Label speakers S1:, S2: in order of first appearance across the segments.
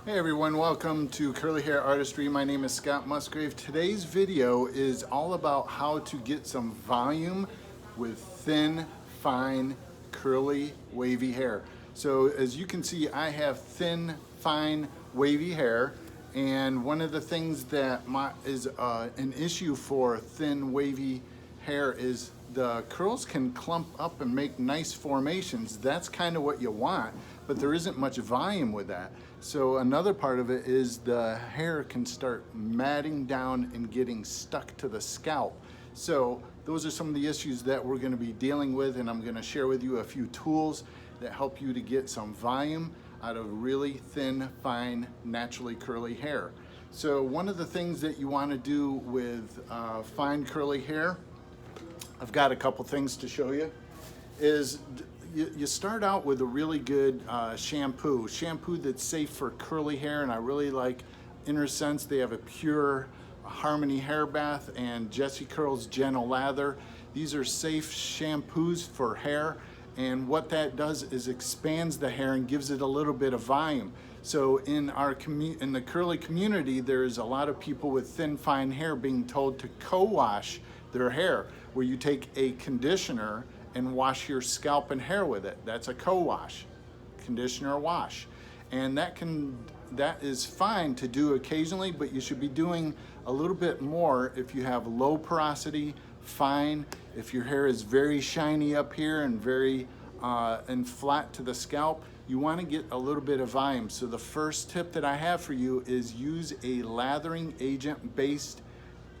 S1: Hey everyone, welcome to Curly Hair Artistry. My name is Scott Musgrave. Today's video is all about how to get some volume with thin, fine, curly, wavy hair. So as you can see, I have thin, fine, wavy hair. And one of the things that is an issue for thin, wavy hair is the curls can clump up and make nice formations. That's kind of what you want, but there isn't much volume with that. So another part of it is the hair can start matting down and getting stuck to the scalp. So those are some of the issues that we're going to be dealing with, and I'm going to share with you a few tools that help you to get some volume out of really thin, fine, naturally curly hair. So one of the things that you want to do with fine curly hair, I've got a couple things to show you, is you start out with a really good shampoo that's safe for curly hair, and I really like Inner Sense. They have a pure Harmony hair bath and Jessie Curls Gentle Lather. These are safe shampoos for hair, and what that does is expands the hair and gives it a little bit of volume. So in the curly community, there's a lot of people with thin, fine hair being told to co-wash their hair, where you take a conditioner and wash your scalp and hair with it. That's a co-wash, conditioner wash. And that is fine to do occasionally, but you should be doing a little bit more if you have low porosity, fine. If your hair is very shiny up here and very and flat to the scalp, you want to get a little bit of volume. So the first tip that I have for you is use a lathering agent based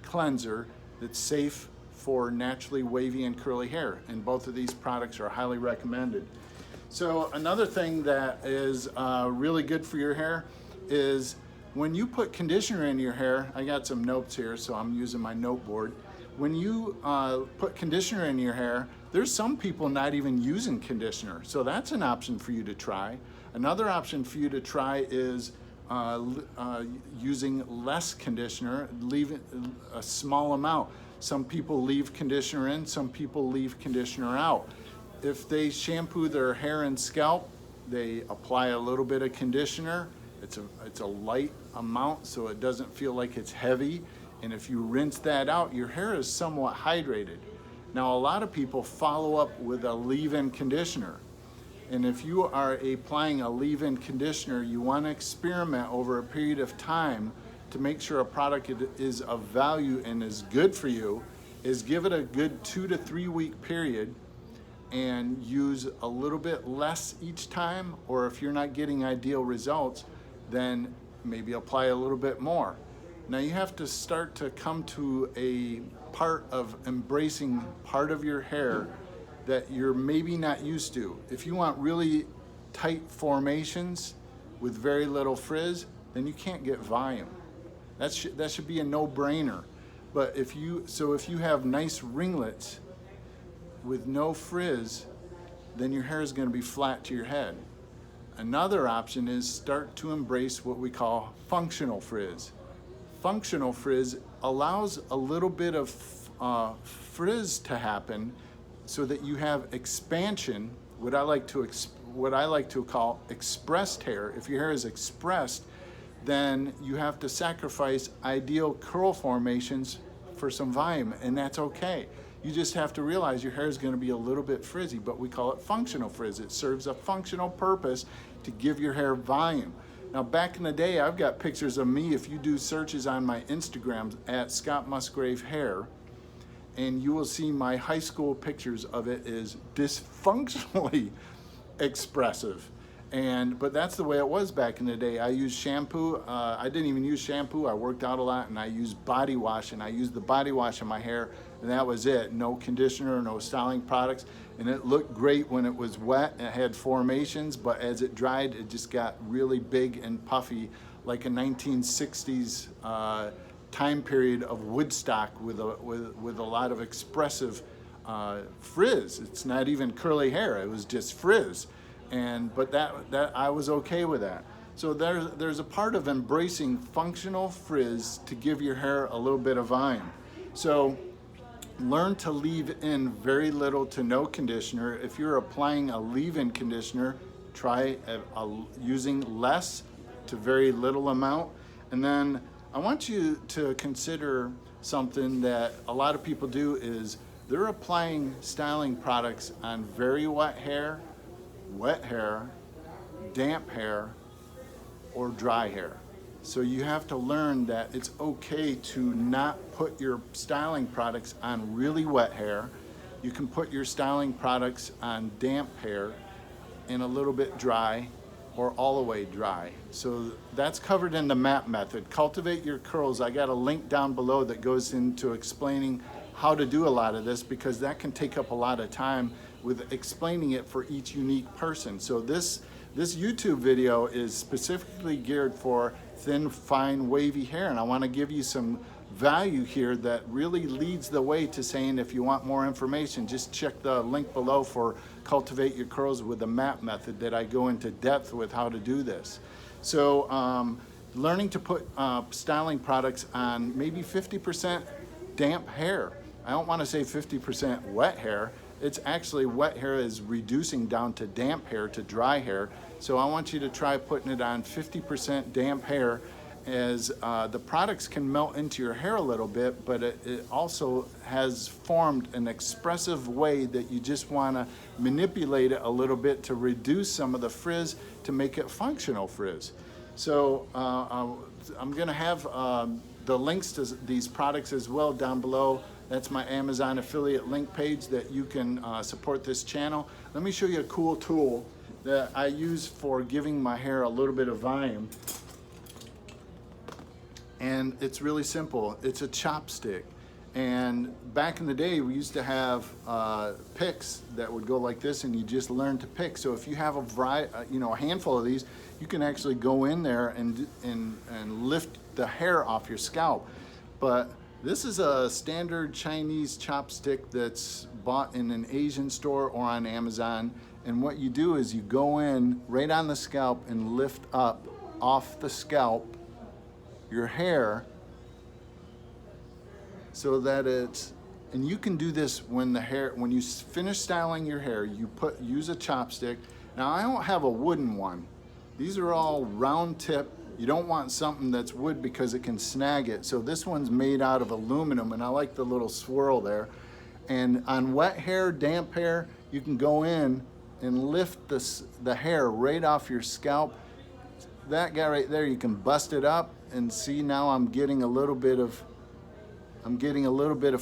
S1: cleanser that's safe for naturally wavy and curly hair, and both of these products are highly recommended. So another thing that is really good for your hair is when you put conditioner in your hair. I got some notes here, so I'm using my note board. When you put conditioner in your hair, there's some people not even using conditioner, so that's an option for you to try. Another option for you to try is using less conditioner, leave a small amount. Some people leave conditioner in, some people leave conditioner out. If they shampoo their hair and scalp, they apply a little bit of conditioner. It's a light amount, so it doesn't feel like it's heavy. And if you rinse that out, your hair is somewhat hydrated. Now, a lot of people follow up with a leave-in conditioner. And if you are applying a leave-in conditioner, you want to experiment over a period of time to make sure a product is of value and is good for you, is give it a good 2 to 3 week period and use a little bit less each time, or if you're not getting ideal results, then maybe apply a little bit more. Now you have to start to come to a part of embracing part of your hair that you're maybe not used to. If you want really tight formations with very little frizz, then you can't get volume. That should be a no-brainer. But if you have nice ringlets with no frizz, then your hair is going to be flat to your head. Another option is start to embrace what we call functional frizz. Functional frizz allows a little bit of frizz to happen so that you have expansion, what I like to call expressed hair. If your hair is expressed, then you have to sacrifice ideal curl formations for some volume, and that's okay. You just have to realize your hair is going to be a little bit frizzy, but we call it functional frizz. It serves a functional purpose to give your hair volume. Now, back in the day, I've got pictures of me. If you do searches on my Instagram at Scott Musgrave Hair, and you will see my high school pictures of it is dysfunctionally expressive. But that's the way it was back in the day. I used shampoo. I didn't even use shampoo. I worked out a lot, and I used body wash, and I used the body wash in my hair, and that was it. No conditioner, no styling products, and it looked great when it was wet. It had formations, but as it dried, it just got really big and puffy, like a 1960s time period of Woodstock with a lot of expressive frizz. It's not even curly hair. It was just frizz. But that I was okay with that. So there's a part of embracing functional frizz to give your hair a little bit of volume. So learn to leave in very little to no conditioner. If you're applying a leave-in conditioner, try using less to very little amount. And then I want you to consider something that a lot of people do is they're applying styling products on very wet hair, damp hair, or dry hair. So you have to learn that it's okay to not put your styling products on really wet hair. You can put your styling products on damp hair and a little bit dry, or all the way dry. So that's covered in the MAP method. Cultivate Your Curls. I got a link down below that goes into explaining how to do a lot of this, because that can take up a lot of time with explaining it for each unique person. So this YouTube video is specifically geared for thin, fine, wavy hair, and I want to give you some value here that really leads the way to saying, if you want more information, just check the link below for Cultivate Your Curls with the MAP method, that I go into depth with how to do this. So learning to put styling products on maybe 50% damp hair. I don't want to say 50% wet hair. It's actually wet hair is reducing down to damp hair, to dry hair. So I want you to try putting it on 50% damp hair, as the products can melt into your hair a little bit, but it also has formed an expressive way that you just want to manipulate it a little bit to reduce some of the frizz to make it functional frizz. So I'm going to have the links to these products as well down below. That's my Amazon affiliate link page that you can support this channel. Let me show you a cool tool that I use for giving my hair a little bit of volume. And it's really simple. It's a chopstick. And back in the day, we used to have picks that would go like this, and you just learn to pick. So if you have a variety, a handful of these, you can actually go in there and lift the hair off your scalp. But this is a standard Chinese chopstick that's bought in an Asian store or on Amazon. And what you do is you go in right on the scalp and lift up off the scalp your hair, so that it's, and you can do this when you finish styling your hair, use a chopstick. Now I don't have a wooden one. These are all round tip. You don't want something that's wood because it can snag it. So this one's made out of aluminum, and I like the little swirl there. And on wet hair, damp hair, you can go in and lift the hair right off your scalp. That guy right there, you can bust it up and see, now I'm getting a little bit of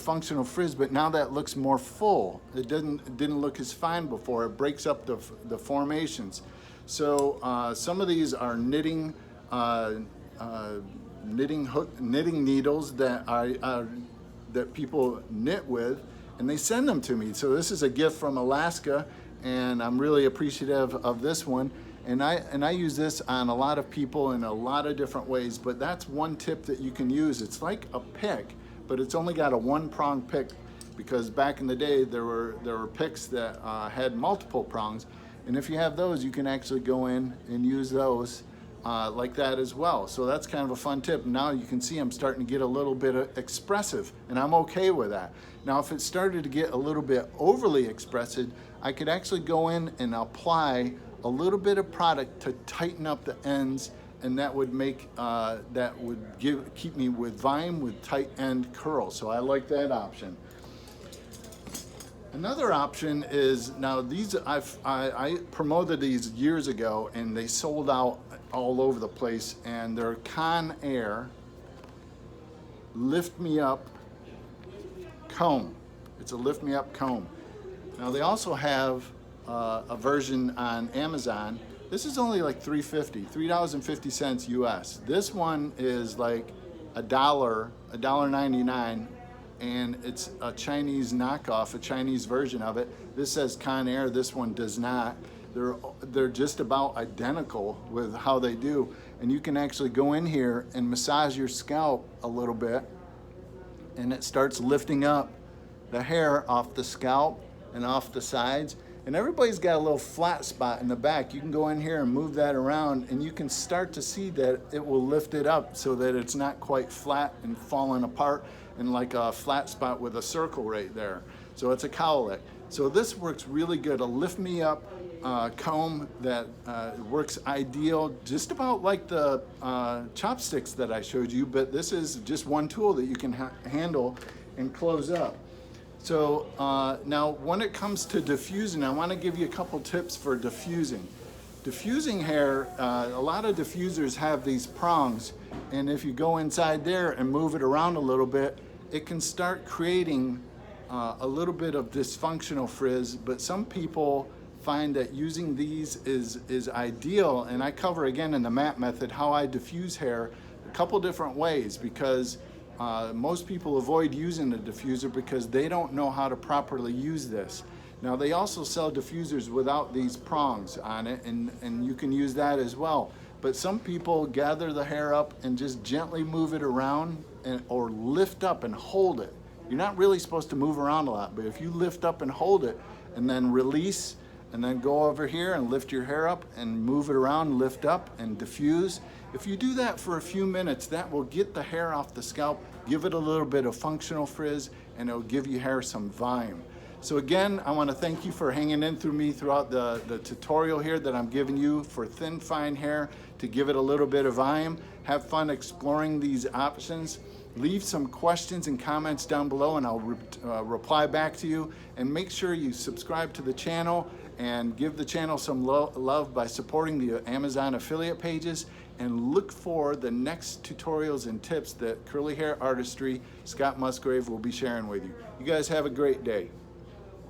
S1: functional frizz, but now that looks more full. It didn't look as fine before. It breaks up the formations. So some of these are knitting needles that people knit with, and they send them to me. So this is a gift from Alaska, and I'm really appreciative of this one. And I use this on a lot of people in a lot of different ways, but that's one tip that you can use. It's like a pick, but it's only got a one-prong pick, because back in the day there were picks that had multiple prongs, and if you have those, you can actually go in and use those like that as well. So that's kind of a fun tip. Now you can see I'm starting to get a little bit expressive, and I'm okay with that. Now if it started to get a little bit overly expressive, I could actually go in and apply a little bit of product to tighten up the ends, and that would make keep me with volume with tight end curls. So I like that option. Another option is, now these I promoted these years ago, and they sold out all over the place, and they're Conair Lift Me Up comb. It's a lift me up comb. Now they also have a version on Amazon. This is only like $3.50 US. This one is like $1.99, and it's a Chinese knockoff, a Chinese version of it. This says Conair, this one does not. They're just about identical with how they do, and you can actually go in here and massage your scalp a little bit, and it starts lifting up the hair off the scalp and off the sides. And everybody's got a little flat spot in the back. You can go in here and move that around, and you can start to see that it will lift it up so that it's not quite flat and falling apart and like a flat spot with a circle right there. So it's a cowlick. So this works really good. A lift me up comb that works ideal, just about like the chopsticks that I showed you, but this is just one tool that you can handle and close up. So now when it comes to diffusing, I want to give you a couple tips for diffusing. Diffusing hair, a lot of diffusers have these prongs, and if you go inside there and move it around a little bit, it can start creating a little bit of dysfunctional frizz, but some people find that using these is ideal, and I cover again in the MAP method how I diffuse hair a couple different ways, because most people avoid using a diffuser because they don't know how to properly use this. Now they also sell diffusers without these prongs on it, and you can use that as well. But some people gather the hair up and just gently move it around or lift up and hold it. You're not really supposed to move around a lot, but if you lift up and hold it and then release and then go over here and lift your hair up and move it around, lift up and diffuse. If you do that for a few minutes, that will get the hair off the scalp, give it a little bit of functional frizz, and it'll give your hair some volume. So again, I want to thank you for hanging in through me throughout the tutorial here that I'm giving you for thin, fine hair to give it a little bit of volume. Have fun exploring these options. Leave some questions and comments down below and I'll reply back to you. And make sure you subscribe to the channel and give the channel some love by supporting the Amazon affiliate pages. And look for the next tutorials and tips that Curly Hair Artistry, Scott Musgrave, will be sharing with you. You guys have a great day.